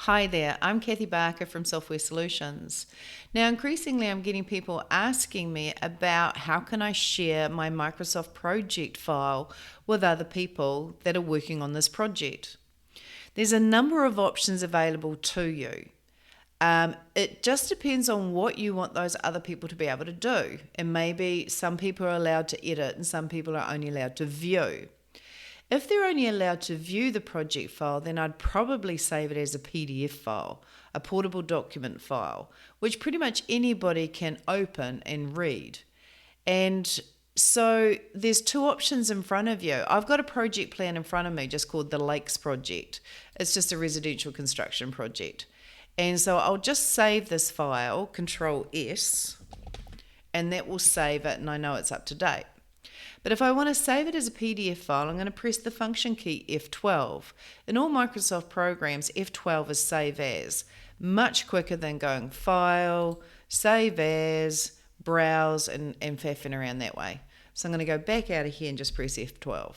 Hi there, I'm Cathi Barker from Software Solutions. Now, increasingly, I'm getting people asking me about how can I share my Microsoft project file with other people that are working on this project. There's a number of options available to you. It just depends on what you want those other people to be able to do. And maybe some people are allowed to edit and some people are only allowed to view. If they're only allowed to view the project file, then I'd probably save it as a PDF file, a portable document file, which pretty much anybody can open and read. And so there's two options in front of you. I've got a project plan in front of me just called the Lakes Project. It's just a residential construction project. And so I'll just save this file, Control S, and that will save it, and I know it's up to date. But if I want to save it as a PDF file, I'm going to press the function key F12. In all Microsoft programs, F12 is Save As, much quicker than going File, Save As, Browse, and faffing around that way. So I'm going to go back out of here and just press F12.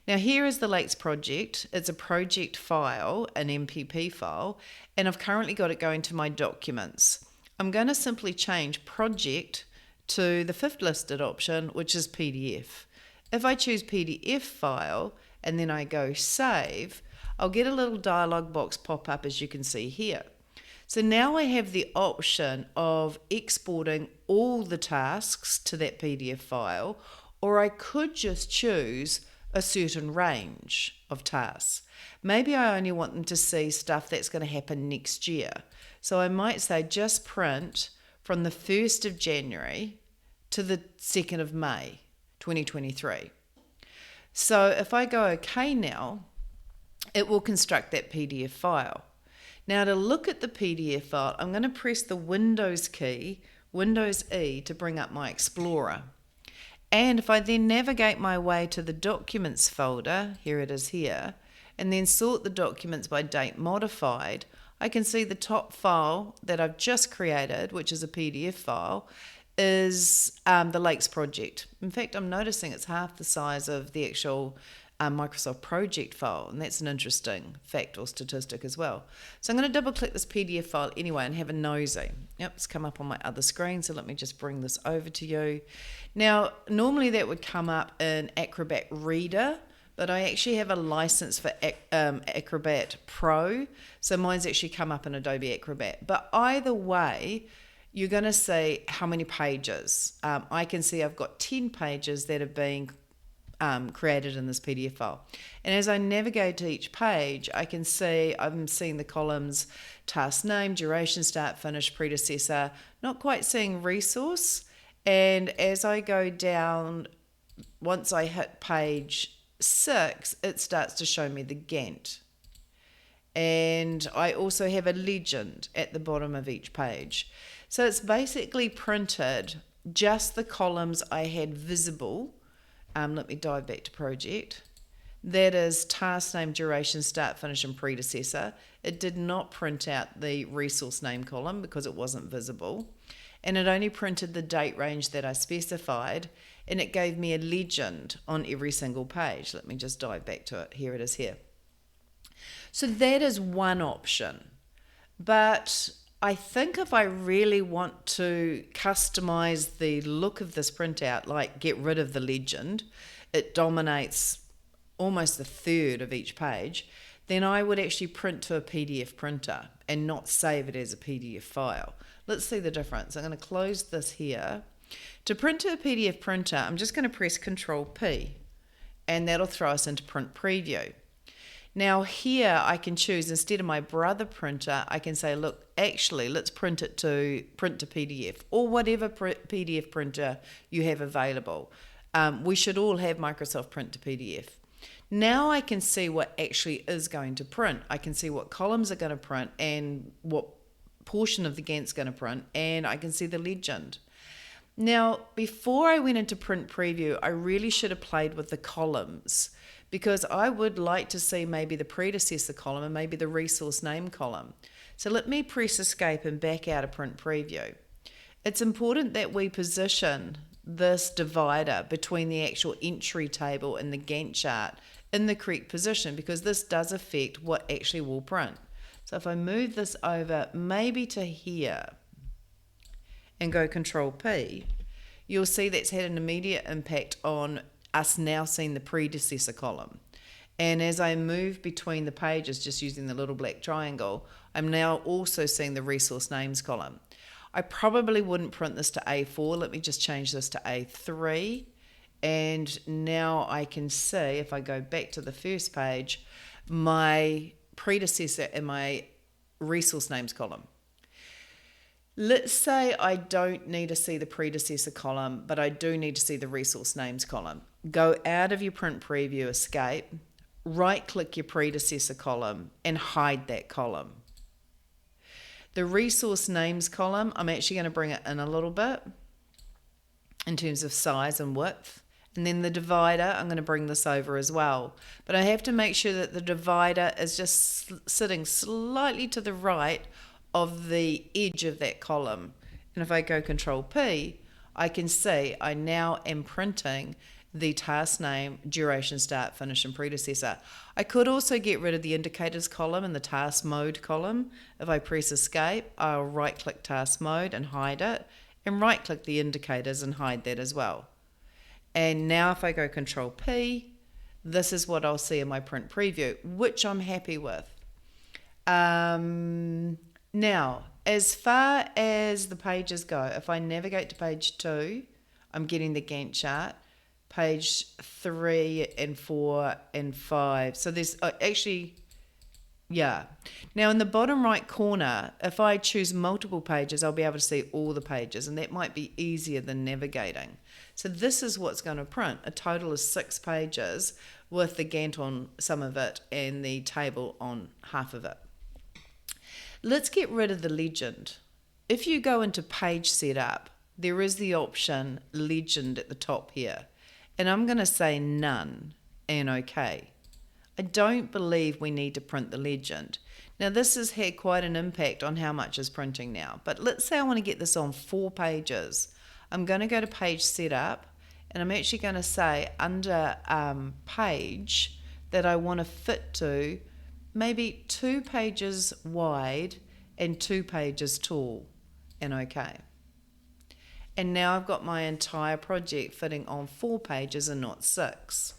Now here is the Lakes project. It's a project file, an MPP file, and I've currently got it going to my documents. I'm going to simply change project to the fifth listed option, which is PDF. If I choose PDF file and then I go save, I'll get a little dialog box pop up, as you can see here. So now I have the option of exporting all the tasks to that PDF file, or I could just choose a certain range of tasks. Maybe I only want them to see stuff that's going to happen next year. So I might say just print from the 1st of January to the 2nd of May 2023. So if I go OK now, it will construct that PDF file. Now to look at the PDF file, I'm going to press the Windows key, Windows E, to bring up my Explorer. And if I then navigate my way to the Documents folder, here it is here, and then sort the documents by date modified, I can see the top file that I've just created, which is a PDF file, is the Lakes project. In fact, I'm noticing it's half the size of the actual Microsoft project file, and that's an interesting fact or statistic as well. So I'm going to double click this PDF file anyway and have a nosy. Yep, it's come up on my other screen, so let me just bring this over to you. Now, normally that would come up in Acrobat Reader, but I actually have a license for Acrobat Pro, so mine's actually come up in Adobe Acrobat. But either way, you're going to see how many pages. I can see I've got 10 pages that have been created in this PDF file. And as I navigate to each page, I can see I'm seeing the columns task name, duration, start, finish, predecessor, not quite seeing resource. And as I go down, once I hit page 6, it starts to show me the Gantt. And I also have a legend at the bottom of each page. So it's basically printed just the columns I had visible. Let me dive back to project. That is task name, duration, start, finish, and predecessor. It did not print out the resource name column because it wasn't visible. And it only printed the date range that I specified, and it gave me a legend on every single page. Let me just dive back to it. Here it is here. So that is one option. But I think if I really want to customize the look of this printout, like get rid of the legend, it dominates almost a third of each page, then I would actually print to a PDF printer and not save it as a PDF file. Let's see the difference. I'm going to close this here. To print to a PDF printer, I'm just going to press Control P, and that'll throw us into Print Preview. Now here I can choose, instead of my Brother printer, I can say, look, actually let's print to PDF, or whatever PDF printer you have available. We should all have Microsoft Print to PDF. Now I can see what actually is going to print. I can see what columns are going to print and what portion of the Gantt's going to print, and I can see the legend. Now, before I went into Print Preview, I really should have played with the columns, because I would like to see maybe the predecessor column and maybe the resource name column. So let me press Escape and back out of Print Preview. It's important that we position this divider between the actual entry table and the Gantt chart in the correct position, because this does affect what actually will print. So if I move this over maybe to here and go Control P, you'll see that's had an immediate impact on us now seeing the predecessor column. And as I move between the pages, just using the little black triangle, I'm now also seeing the resource names column. I probably wouldn't print this to A4. Let me just change this to A3. And now I can see, if I go back to the first page, my predecessor and my resource names column. Let's say I don't need to see the predecessor column, but I do need to see the resource names column. Go out of your print preview, escape, right-click your predecessor column and hide that column. The resource names column, I'm actually going to bring it in a little bit in terms of size and width. And then the divider, I'm going to bring this over as well. But I have to make sure that the divider is just sitting slightly to the right of the edge of that column. And if I go Control P, I can see I now am printing the task name, duration, start, finish, and predecessor. I could also get rid of the indicators column and the task mode column. If I press escape, I'll right-click task mode and hide it, and right-click the indicators and hide that as well. And now if I go Control P, this is what I'll see in my print preview, which I'm happy with. Now, as far as the pages go, if I navigate to page 2, I'm getting the Gantt chart. Page 3 and 4 and 5. So there's yeah. Now in the bottom right corner, if I choose multiple pages, I'll be able to see all the pages, and that might be easier than navigating. So this is what's going to print. A total of 6 pages with the Gantt on some of it and the table on half of it. Let's get rid of the legend. If you go into page setup, there is the option legend at the top here. And I'm going to say none and OK. I don't believe we need to print the legend. Now this has had quite an impact on how much is printing now. But let's say I want to get this on 4 pages. I'm going to go to page setup, and I'm actually going to say under page that I want to fit to maybe 2 pages wide and 2 pages tall, and OK. And now I've got my entire project fitting on 4 pages and not 6.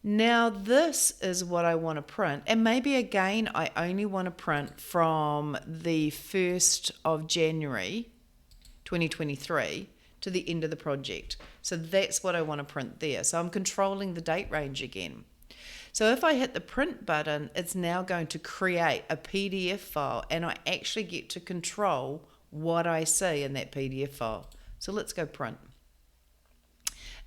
Now this is what I want to print, and maybe again I only want to print from the 1st of January 2023 to the end of the project. So that's what I want to print there. So I'm controlling the date range again. So if I hit the print button, it's now going to create a PDF file, and I actually get to control what I see in that PDF file. So let's go print.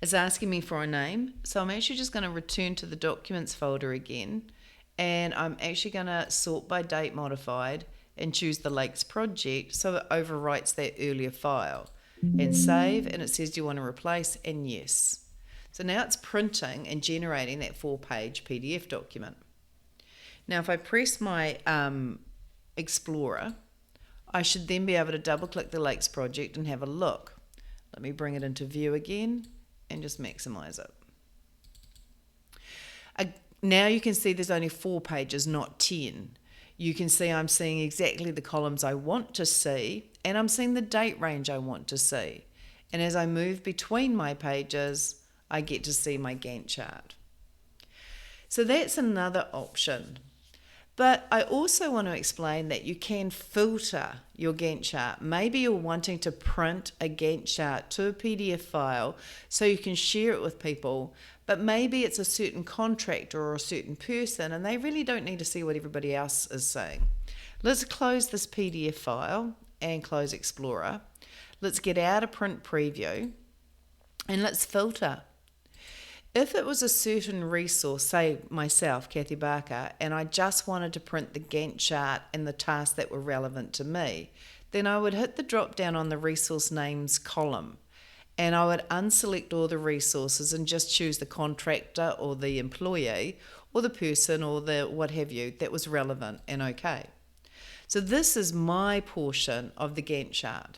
It's asking me for a name, so I'm actually just going to return to the documents folder again, and I'm actually going to sort by date modified and choose the Lakes project so it overwrites that earlier file, and save, and it says do you want to replace, and yes. So now it's printing and generating that 4-page PDF document. Now if I press my Explorer, I should then be able to double click the Lakes project and have a look. Let me bring it into view again and just maximize it. Now you can see there's only 4 pages, not 10. You can see I'm seeing exactly the columns I want to see, and I'm seeing the date range I want to see. And as I move between my pages, I get to see my Gantt chart. So that's another option. But I also want to explain that you can filter your Gantt chart. Maybe you're wanting to print a Gantt chart to a PDF file so you can share it with people, but maybe it's a certain contractor or a certain person and they really don't need to see what everybody else is saying. Let's close this PDF file and close Explorer. Let's get out of print preview and let's filter. If it was a certain resource, say myself, Cathi Barker, and I just wanted to print the Gantt chart and the tasks that were relevant to me, then I would hit the drop down on the resource names column and I would unselect all the resources and just choose the contractor or the employee or the person or the what have you that was relevant and okay. So this is my portion of the Gantt chart.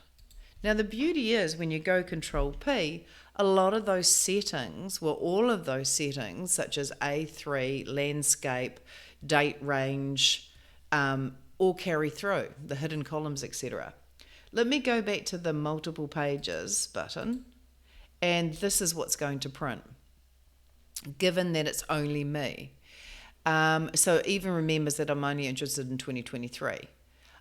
Now the beauty is when you go Control P, a lot of those settings, well all of those settings such as A3, landscape, date range, or carry through the hidden columns, etc. Let me go back to the multiple pages button, and this is what's going to print, given that it's only me. So it even remembers that I'm only interested in 2023.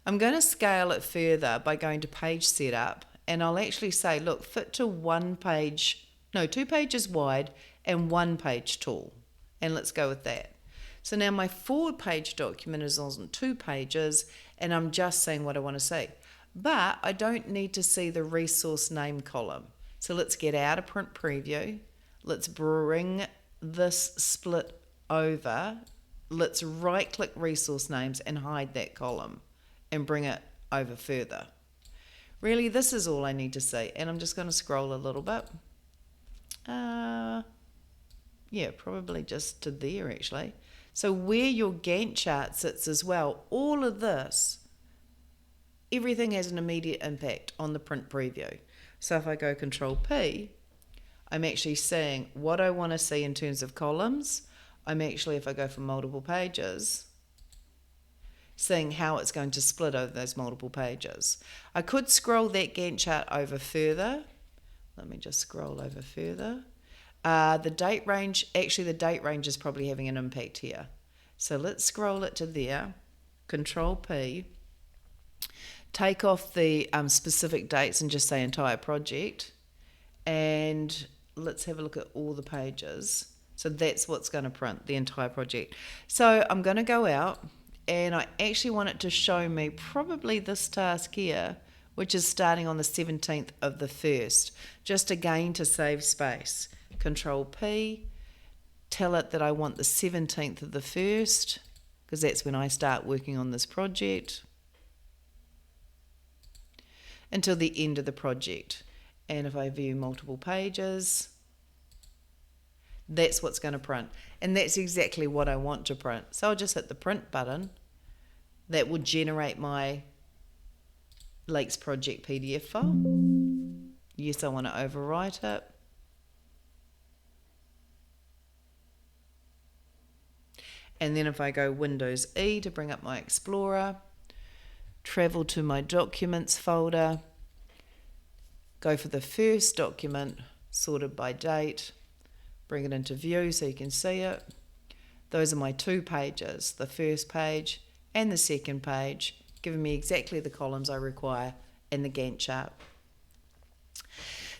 I'm going to scale it further by going to page setup, and I'll actually say, look, fit to 2 pages wide and 1 page tall. And let's go with that. So now my 4-page document is on 2 pages, and I'm just saying what I want to see. But I don't need to see the resource name column. So let's get out of print preview. Let's bring this split over. Let's right click resource names and hide that column and bring it over further. Really, this is all I need to see, and I'm just going to scroll a little bit. Yeah, probably just to there actually. So where your Gantt chart sits as well, all of this, everything has an immediate impact on the print preview. So if I go Control P, I'm actually seeing what I want to see in terms of columns. I'm actually, if I go for multiple pages, seeing how it's going to split over those multiple pages. I could scroll that Gantt chart over further. Let me just scroll over further. The date range is probably having an impact here. So let's scroll it to there, Control P, take off the specific dates and just say entire project, and let's have a look at all the pages. So that's what's going to print, the entire project. So I'm going to go out, and I actually want it to show me probably this task here, which is starting on the 17th of the 1st, just again to save space. Control P, tell it that I want the 17th of the 1st, because that's when I start working on this project, until the end of the project. And if I view multiple pages, that's what's going to print. And that's exactly what I want to print. So I'll just hit the print button. That will generate my Lakes project PDF file. Yes, I want to overwrite it. And then if I go Windows E to bring up my Explorer, travel to my Documents folder, go for the first document, sorted by date, bring it into View so you can see it. Those are my 2 pages, the first page and the second page, giving me exactly the columns I require in the Gantt chart.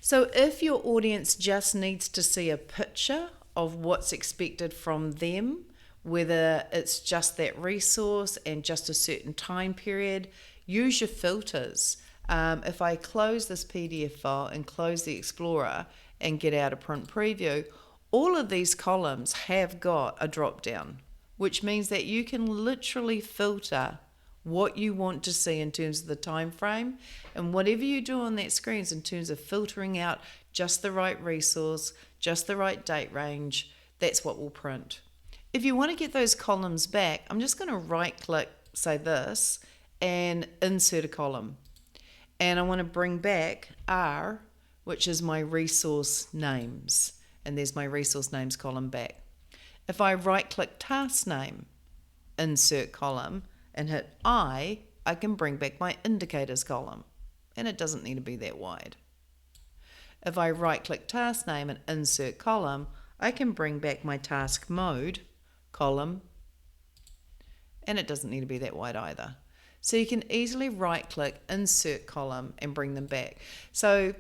So if your audience just needs to see a picture of what's expected from them, whether it's just that resource and just a certain time period, use your filters. If I close this PDF file and close the Explorer and get out of print preview, all of these columns have got a drop down, which means that you can literally filter what you want to see in terms of the time frame, and whatever you do on that screen in terms of filtering out just the right resource, just the right date range, that's what will print. If you want to get those columns back, I'm just going to right click, say this, and insert a column. And I want to bring back R, which is my resource names. And there's my resource names column back. If I right click task name, insert column, and hit I can bring back my indicators column. And it doesn't need to be that wide. If I right click task name and insert column, I can bring back my task mode column, and it doesn't need to be that wide either. So you can easily right click, insert column, and bring them back. So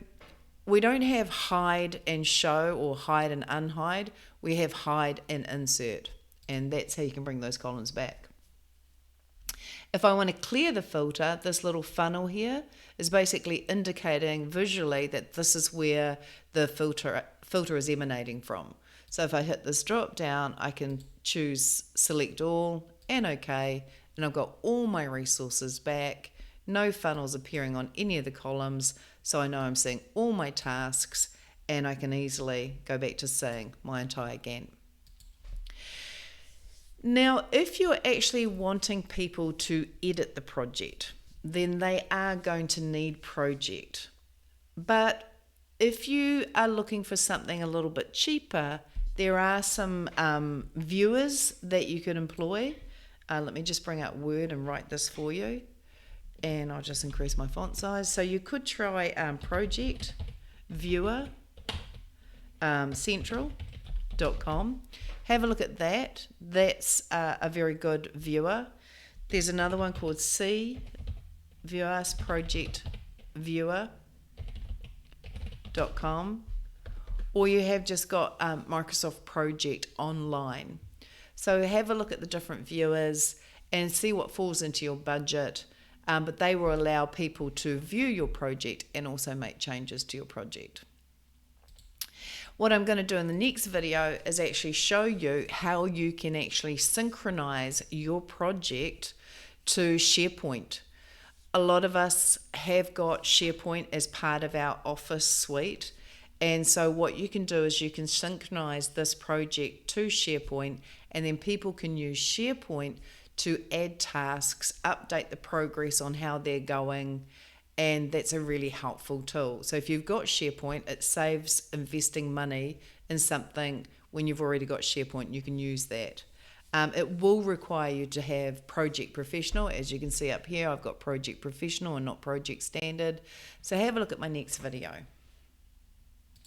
we don't have hide and show or hide and unhide, we have hide and insert, and that's how you can bring those columns back. If I want to clear the filter, this little funnel here is basically indicating visually that this is where the filter is emanating from. So if I hit this drop down, I can choose select all and OK, and I've got all my resources back, no funnels appearing on any of the columns, so I know I'm seeing all my tasks, and I can easily go back to seeing my entire Gantt. Now, if you're actually wanting people to edit the project, then they are going to need project. But if you are looking for something a little bit cheaper, there are some viewers that you can employ. Let me just bring out Word and write this for you. And I'll just increase my font size. So you could try Project Viewer Central.com. Have a look at that. That's a very good viewer. There's another one called Project Viewer.com. Or you have just got Microsoft Project Online. So have a look at the different viewers and see what falls into your budget. But they will allow people to view your project and also make changes to your project. What I'm going to do in the next video is actually show you how you can actually synchronize your project to SharePoint. A lot of us have got SharePoint as part of our Office suite. And so what you can do is you can synchronize this project to SharePoint, and then people can use SharePoint to add tasks, update the progress on how they're going, and that's a really helpful tool. So if you've got SharePoint, it saves investing money in something when you've already got SharePoint. You can use that. It will require you to have Project Professional. As you can see up here, I've got Project Professional and not Project Standard. So have a look at my next video.